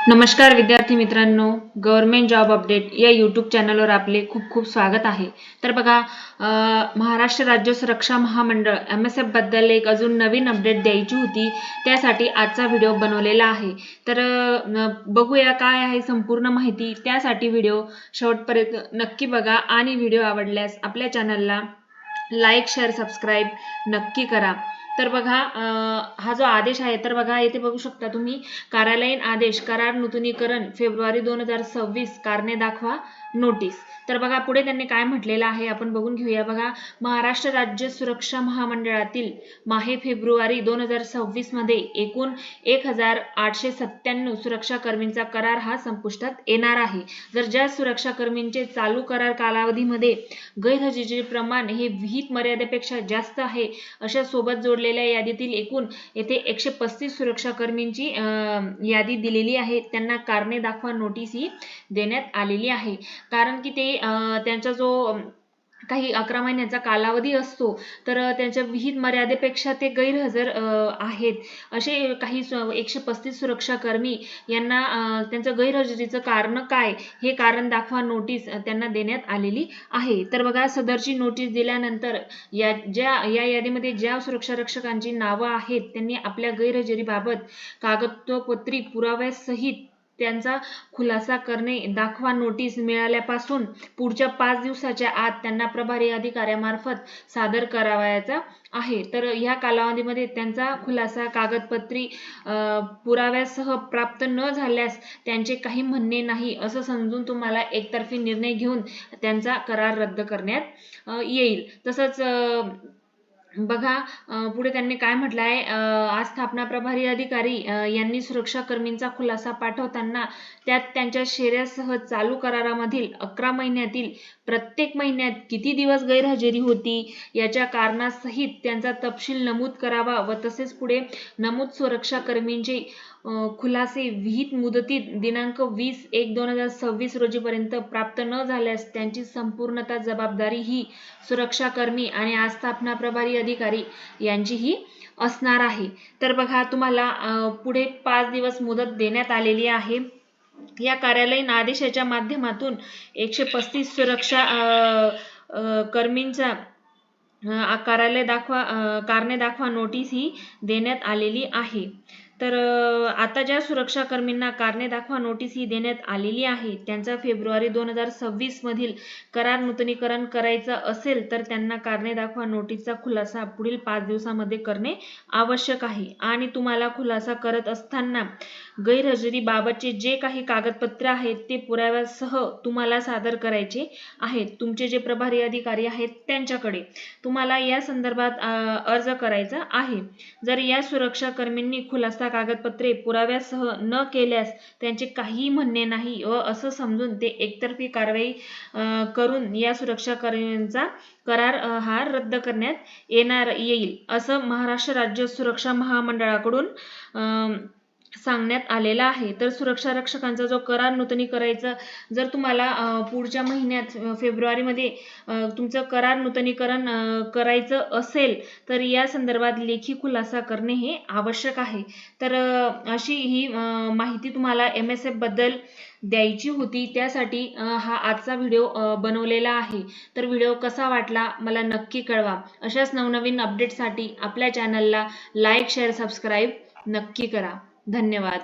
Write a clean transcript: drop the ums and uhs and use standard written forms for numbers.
नमस्कार विद्यार्थी मित्रांनो, गव्हर्नमेंट जॉब अपडेट या यूट्यूब चॅनलवर आपले खूप खूप स्वागत आहे। तर बघा, महाराष्ट्र राज्य सुरक्षा महामंडळ MSF बद्दल एक अजून नवीन अपडेट द्यायची होती, त्यासाठी आजचा व्हिडिओ बनवलेला आहे। तर बघूया काय आहे संपूर्ण माहिती। त्यासाठी व्हिडिओ शेवटपर्यंत नक्की बघा आणि व्हिडिओ आवडल्यास आपल्या चॅनलला लाईक शेअर सबस्क्राईब नक्की करा। तर बघा, हा जो आदेश आहे तर बघा येथे बघू शकता तुम्ही, कार्यालयीन आदेश करार नूतनीकरण फेब्रुवारी 2026 कारणे दाखवा नोटीस। तर बघा पुढे त्यांनी काय म्हटलेलं आहे आपण बघून घेऊया। बघा, महाराष्ट्र राज्य सुरक्षा महामंडळातील माहे फेब्रुवारी 2026 मध्ये एकूण 1897 सुरक्षा कर्मींचा करार हा संपुष्टात येणार आहे। जर ज्या सुरक्षा कर्मींचे चालू करार कालावधीमध्ये गैरहजेरीचे प्रमाण हे विहित मर्यादेपेक्षा जास्त आहे अशा सोबत जोडलेल्या यादीतील एकूण येथे 135 सुरक्षा कर्मींची यादी दिलेली आहे, त्यांना कारणे दाखवा नोटीस ही देण्यात आलेली आहे। कारण की ते त्यांचा जो काही 11 महिन्याचा कालावधी असतो, तर त्यांच्या विहित मर्यादेपेक्षा ते गैरहजर आहेत असे काही 135 सुरक्षा कर्मी यांना त्यांचं गैरहजेरीचं कारण काय हे कारण दाखवा नोटीस त्यांना देण्यात आलेली आहे। तर बघा, सदरची नोटीस दिल्यानंतर या यादीमध्ये ज्या सुरक्षा रक्षकांची नावं आहेत त्यांनी आपल्या गैरहजेरीबाबत कागदपत्री पुराव्यासहित त्यांचा खुलासा करणे दाखवा नोटीस मिळाल्यापासून पुढच्या 5 दिवसाच्या आत त्यांना प्रभारी अधिकाऱ्यामार्फत सादर करावयाचा आहे। तर या कालावधीमध्ये त्यांचा खुलासा कागदपत्री पुराव्यासह प्राप्त न झाल्यास त्यांचे काही म्हणणे नाही असं समजून तुम्हाला एकतर्फी निर्णय घेऊन त्यांचा करार रद्द करण्यात येईल। तसंच बघा, पुढे त्यांनी काय म्हटलं आहे, आज स्थापना प्रभारी अधिकारी यांनी सुरक्षा कर्मींचा खुलासा पाठवताना त्यात त्यांच्या शेऱ्यासह चालू करारामधील 11 महिन्यातील प्रत्येक महिन्यात किती दिवस गैरहजेरी होती याच्या कारणासहित त्यांचा तपशील नमूद करावा व तसेच पुढे नमूद सुरक्षा कर्मींचे खुलासे विहित मुदतीत दिनांक 20/1/2026 रोजीपर्यंत प्राप्त न झाल्यास त्यांची संपूर्णतः जबाबदारी ही सुरक्षा कर्मी आणि आस्थापना प्रभारी अधिकारी यांची ही असणार आहे। तर बघा, तुम्हाला पुढे 5 दिवस मुदत देण्यात आलेली आहे। या कार्यालयीन आदेशाच्या माध्यमातून 135 सुरक्षा कर्मींचा कारणे दाखवा नोटीस ही देण्यात आलेली आहे। तर आता ज्या सुरक्षा कर्मींना कारणे दाखवा नोटीस ही देण्यात आलेली आहे त्यांचा फेब्रुवारी 2026 मधील करार नूतनीकरण करायचं असेल तर त्यांना कारणे दाखवा नोटीसचा खुलासा पुढील 5 दिवसांमध्ये करणे आवश्यक आहे। आणि तुम्हाला खुलासा करत असताना गैरहजेरीबाबतचे जे काही कागदपत्र आहेत ते पुराव्यासह तुम्हाला सादर करायचे आहेत। तुमचे जे प्रभारी अधिकारी आहेत त्यांच्याकडे तुम्हाला या संदर्भात अर्ज करायचा आहे। जर या सुरक्षा कर्मींनी खुलासा कागदपत्रे पुराव्यासह न केल्यास त्यांचे काही म्हणणे नाही व असं समजून ते एकतर्फी कारवाई करून या सुरक्षा कर्मींचा करार हा रद्द करण्यात येईल असं महाराष्ट्र राज्य सुरक्षा महामंडळाकडून सांगण्यात आलेला आहे। तर सुरक्षा रक्षकांचा जो करार नूतनी करायचा, जर तुम्हाला पुढच्या महिन्यात फेब्रुवारीमध्ये तुमचं करार नूतनीकरण करायचं असेल तर या संदर्भात लेखी खुलासा करणे हे आवश्यक आहे। तर अशी ही माहिती तुम्हाला MSF बद्दल द्यायची होती, त्यासाठी हा आजचा व्हिडिओ बनवलेला आहे। तर व्हिडिओ कसा वाटला मला नक्की कळवा। अशाच नवनवीन अपडेटसाठी आपल्या चॅनलला लाईक शेअर सबस्क्राईब नक्की करा। धन्यवाद।